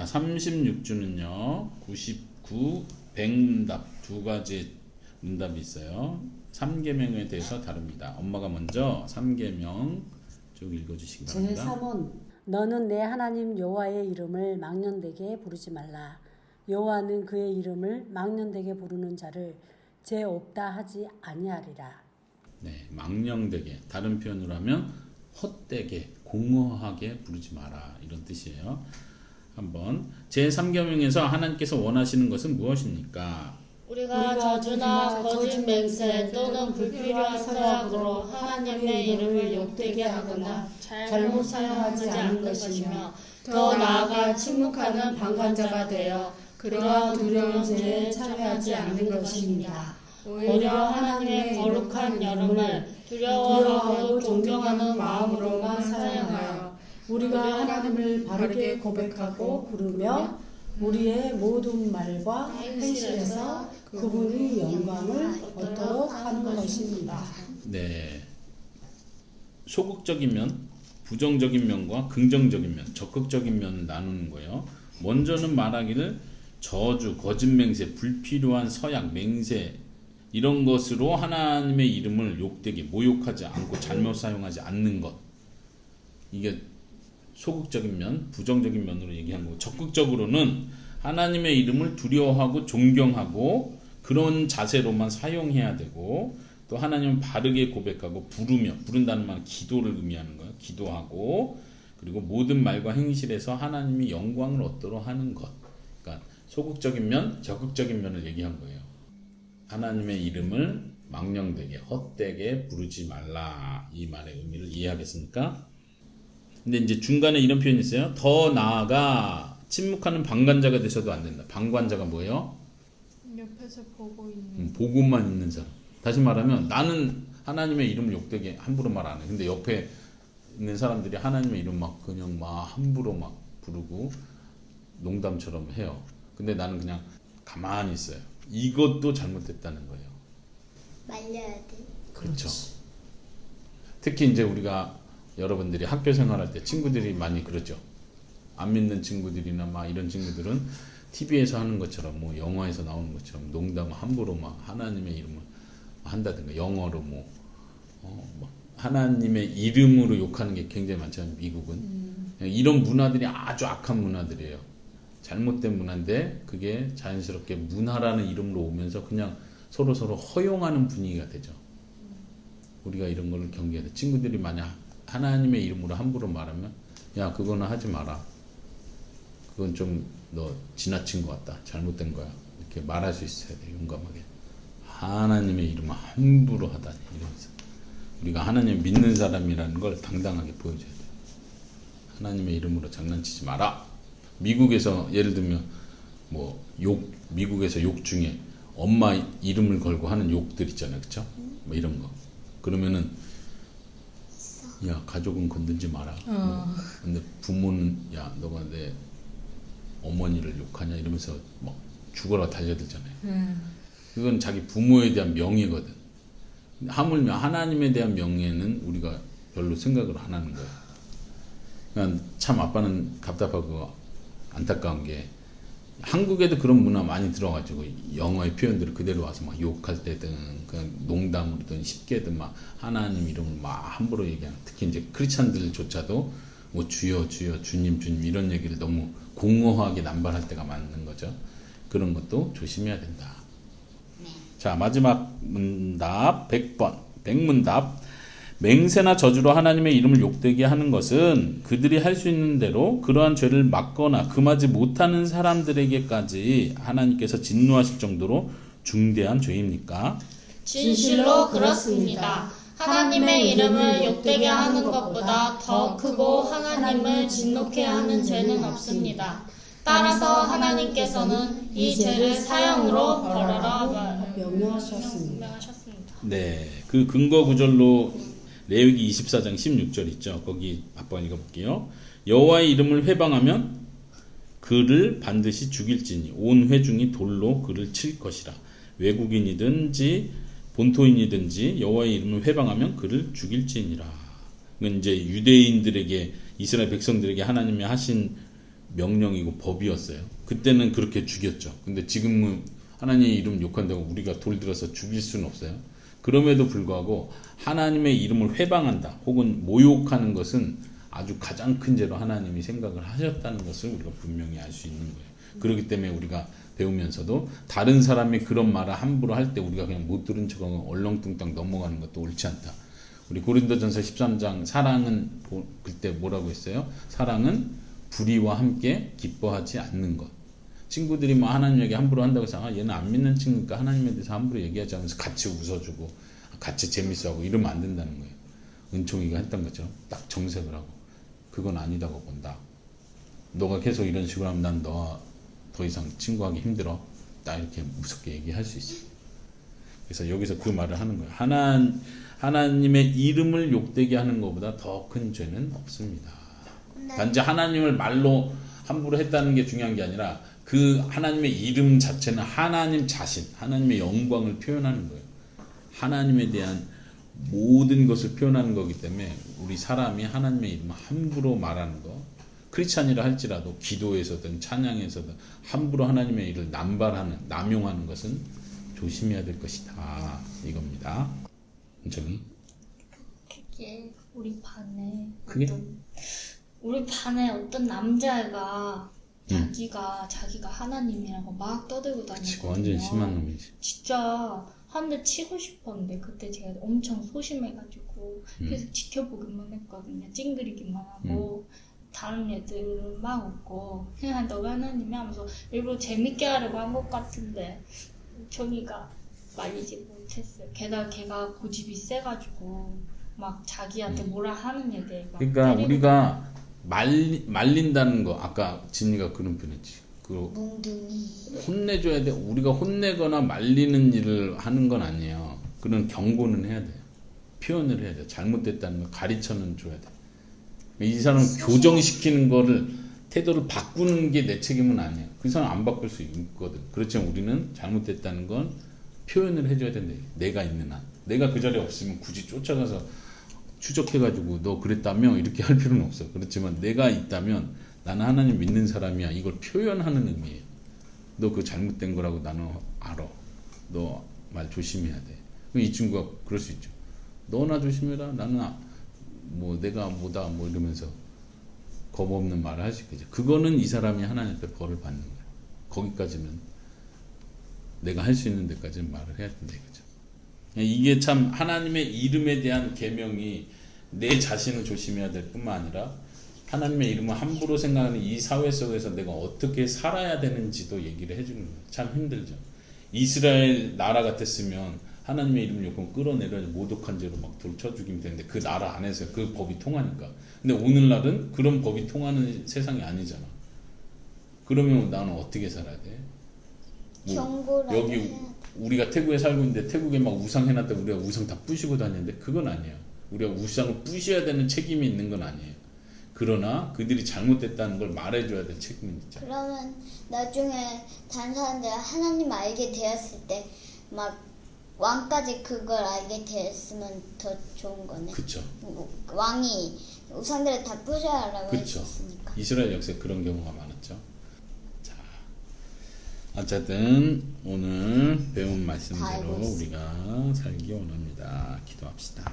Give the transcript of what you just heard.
36주는요. 99, 100문답 두 가지 문답이 있어요. 3계명에 대해서 다룹니다. 엄마가 먼저 3계명 쭉 읽어주시기 바랍니다. 제3은 너는 내 하나님 여호와의 이름을 망령되게 부르지 말라. 여호와는 그의 이름을 망령되게 부르는 자를 죄 없다 하지 아니하리라. 네, 망령되게, 다른 표현으로 하면 헛되게, 공허하게 부르지 마라, 이런 뜻이에요. 한번 제3계명에서 하나님께서 원하시는 것은 무엇입니까? 우리가 저주나 거짓 맹세 또는 불필요한 서약으로 하나님의 이름을 욕되게 하거나 잘못 사용하지 않는 것이며, 더 나아가 침묵하는 방관자가 되어 그러한 두려운 죄에 참여하지 않는 것입니다. 오히려 하나님의 거룩한 이름을 두려워하고 존경하는 마음으로만 사용하여 우리가 하나님을 바르게 고백하고 부르며 우리의 모든 말과 행실에서 그분의 영광을 얻도록 하는 것입니다. 네, 소극적인 면, 부정적인 면과 긍정적인 면, 적극적인 면을 나누는 거예요. 먼저는 말하기를 저주, 거짓 맹세, 불필요한 서약, 맹세 이런 것으로 하나님의 이름을 욕되게, 모욕하지 않고 잘못 사용하지 않는 것, 이게 소극적인 면, 부정적인 면으로 얘기한 거고, 적극적으로는 하나님의 이름을 두려워하고 존경하고 그런 자세로만 사용해야 되고, 또 하나님을 바르게 고백하고 부르며, 부른다는 말은 기도를 의미하는 거예요. 기도하고, 그리고 모든 말과 행실에서 하나님의 영광을 얻도록 하는 것. 그러니까 소극적인 면, 적극적인 면을 얘기한 거예요. 하나님의 이름을 망령되게, 헛되게 부르지 말라, 이 말의 의미를 이해하겠습니까? 근데 이제 중간에 이런 표현이 있어요. 더 나아가 침묵하는 방관자가 되셔도 안 된다. 방관자가 뭐예요? 옆에서 보고 있는, 보고만 있는 사람. 다시 말하면 나는 하나님의 이름 욕되게 함부로 말 안 해. 근데 옆에 있는 사람들이 하나님의 이름 막 그냥 막 함부로 막 부르고 농담처럼 해요. 근데 나는 그냥 가만히 있어요. 이것도 잘못됐다는 거예요. 말려야 돼. 그렇죠. 특히 이제 우리가 여러분들이 학교 생활할 때 친구들이 많이 그러죠. 안 믿는 친구들이나 막 이런 친구들은 TV에서 하는 것처럼, 뭐 영화에서 나오는 것처럼 농담 함부로 막 하나님의 이름을 한다든가, 영어로 뭐 하나님의 이름으로 욕하는 게 굉장히 많잖아요. 미국은 이런 문화들이 아주 악한 문화들이에요. 잘못된 문화인데 그게 자연스럽게 문화라는 이름으로 오면서 그냥 서로 허용하는 분위기가 되죠. 우리가 이런 걸 경계해야 돼. 친구들이 만약 하나님의 이름으로 함부로 말하면, 야, 그거는 하지 마라. 그건 좀 너 지나친 것 같다. 잘못된 거야. 이렇게 말할 수 있어야 돼. 용감하게. 하나님의 이름을 함부로 하다니, 이러면서. 우리가 하나님 믿는 사람이라는 걸 당당하게 보여줘야 돼. 하나님의 이름으로 장난치지 마라. 미국에서 예를 들면 뭐 미국에서 욕 중에 엄마 이름을 걸고 하는 욕들 있잖아요. 그쵸? 뭐 이런 거. 그러면은 야, 가족은 건들지 마라. 근데 부모는 야, 너가 내 어머니를 욕하냐 이러면서 막 죽어라 달려들잖아요. 그건 자기 부모에 대한 명예거든. 하물며 하나님에 대한 명예는 우리가 별로 생각을 안 하는 거예요. 그러니까 참 아빠는 답답하고 안타까운 게, 한국에도 그런 문화 많이 들어가지고 영어의 표현들을 그대로 와서 막 욕할 때든 그냥 농담으로든 쉽게든 막 하나님 이름을 막 함부로 얘기하는, 특히 이제 크리스찬들조차도 뭐 주여 주여 주님 주님 이런 얘기를 너무 공허하게 남발할 때가 많은 거죠. 그런 것도 조심해야 된다. 자, 마지막 문답 100번 100문답. 맹세나 저주로 하나님의 이름을 욕되게 하는 것은 그들이 할 수 있는 대로 그러한 죄를 막거나 금하지 못하는 사람들에게까지 하나님께서 진노하실 정도로 중대한 죄입니까? 진실로 그렇습니다. 하나님의 이름을 욕되게 하는 것보다 더 크고 하나님을 진노케 하는 죄는 없습니다. 따라서 하나님께서는 이 죄를 사형으로 벌하라 명령하셨습니다. 네, 그 근거 구절로 레위기 24장 16절 있죠. 거기 아빠 읽어볼게요. 여호와의 이름을 회방하면 그를 반드시 죽일지니 온 회중이 돌로 그를 칠 것이라. 외국인이든지 본토인이든지 여호와의 이름을 회방하면 그를 죽일지니라. 이건 이제 유대인들에게, 이스라엘 백성들에게 하나님이 하신 명령이고 법이었어요. 그때는 그렇게 죽였죠. 근데 지금은 하나님의 이름 욕한다고 우리가 돌 들어서 죽일 수는 없어요. 그럼에도 불구하고 하나님의 이름을 회방한다 혹은 모욕하는 것은 아주 가장 큰 죄로 하나님이 생각을 하셨다는 것을 우리가 분명히 알 수 있는 거예요. 그렇기 때문에 우리가 배우면서도 다른 사람이 그런 말을 함부로 할 때 우리가 그냥 못 들은 척하고 얼렁뚱땅 넘어가는 것도 옳지 않다. 우리 고린도전서 13장 사랑은 그때 뭐라고 했어요? 사랑은 불의와 함께 기뻐하지 않는 것. 친구들이 뭐 하나님 얘기 함부로 한다고 해서 얘는 안 믿는 친구니까 하나님에 대해서 함부로 얘기하지 않으면서 같이 웃어주고 같이 재밌어하고 이러면 안 된다는 거예요. 은총이가 했던 것처럼 딱 정색을 하고 그건 아니다고 본다. 너가 계속 이런 식으로 하면 난 너 더 이상 친구하기 힘들어. 딱 이렇게 무섭게 얘기할 수 있어요. 그래서 여기서 그 말을 하는 거예요. 하나님의 이름을 욕되게 하는 것보다 더 큰 죄는 없습니다. 단지 하나님을 말로 함부로 했다는 게 중요한 게 아니라 그 하나님의 이름 자체는 하나님 자신, 하나님의 영광을 표현하는 거예요. 하나님에 대한 모든 것을 표현하는 거기 때문에 우리 사람이 하나님의 이름을 함부로 말하는 거, 크리스찬이라 할지라도 기도에서든 찬양에서든 함부로 하나님의 이름을 남발하는, 남용하는 것은 조심해야 될 것이다. 이겁니다. 은정이? 그게 우리 반에 그게? 우리 반에 어떤 남자애가 자기가 하나님이라고 막 떠들고 다녔거든요. 완전 심한 놈이지. 진짜 한 대 치고 싶었는데 그때 제가 엄청 소심해가지고 계속 지켜보기만 했거든요. 찡그리기만 하고 다른 애들은 막 웃고 그냥 너가 하나님이 하면서 일부러 재밌게 하려고 한 것 같은데 정이가 말리지 못했어요. 게다가 걔가 고집이 세가지고 막 자기한테 뭐라 하는 애들 막 그러니까 때리고 우리가 말린다는 거 아까 진이가 그런 표현했지. 그 몽둥이 혼내줘야 돼. 우리가 혼내거나 말리는 일을 하는 건 아니에요. 그런 경고는 해야 돼요. 표현을 해야 돼요. 잘못됐다는 걸 가르쳐는 줘야 돼. 이 사람을 교정시키는 거를 태도를 바꾸는 게 내 책임은 아니에요. 그 사람 안 바꿀 수 있거든. 그렇지만 우리는 잘못됐다는 건 표현을 해줘야 된다. 내가 있는 한. 내가 그 자리에 없으면 굳이 쫓아가서 추적해가지고 너 그랬다며 이렇게 할 필요는 없어. 그렇지만 내가 있다면 나는 하나님 믿는 사람이야. 이걸 표현하는 의미예요. 너 그거 잘못된 거라고 나는 알아. 너 말 조심해야 돼. 이 친구가 그럴 수 있죠. 너나 조심해라. 나는 뭐 내가 뭐다 뭐 이러면서 겁 없는 말을 할 수 있겠죠. 그거는 이 사람이 하나님 앞에 벌을 받는 거예요. 거기까지는 내가 할 수 있는 데까지는 말을 해야 된다 이거죠. 이게 참 하나님의 이름에 대한 계명이 내 자신을 조심해야 될 뿐만 아니라 하나님의 이름을 함부로 생각하는 이 사회 속에서 내가 어떻게 살아야 되는지도 얘기를 해주는 거예요. 참 힘들죠. 이스라엘 나라 같았으면 하나님의 이름을 요건 끌어내려 모독한 죄로 막 돌쳐 죽이면 되는데 그 나라 안에서 그 법이 통하니까. 근데 오늘날은 그런 법이 통하는 세상이 아니잖아. 그러면 나는 어떻게 살아야 돼? 여기 우리가 태국에 살고 있는데 태국에 막 우상 해놨다 우리가 우상 다 부시고 다니는데 그건 아니에요. 우리가 우상을 부셔야 되는 책임이 있는 건 아니에요. 그러나 그들이 잘못됐다는 걸 말해줘야 될 책임이 있죠. 그러면 나중에 다른 사람들이 하나님 알게 되었을 때 막 왕까지 그걸 알게 되었으면 더 좋은 거네. 그렇죠. 왕이 우상들을 다 부셔라고 그렇죠. 했으니까. 이스라엘 역사에 그런 경우가 많았죠. 자, 어쨌든 오늘 배운 말씀대로 우리가 살기 원합니다. 기도합시다.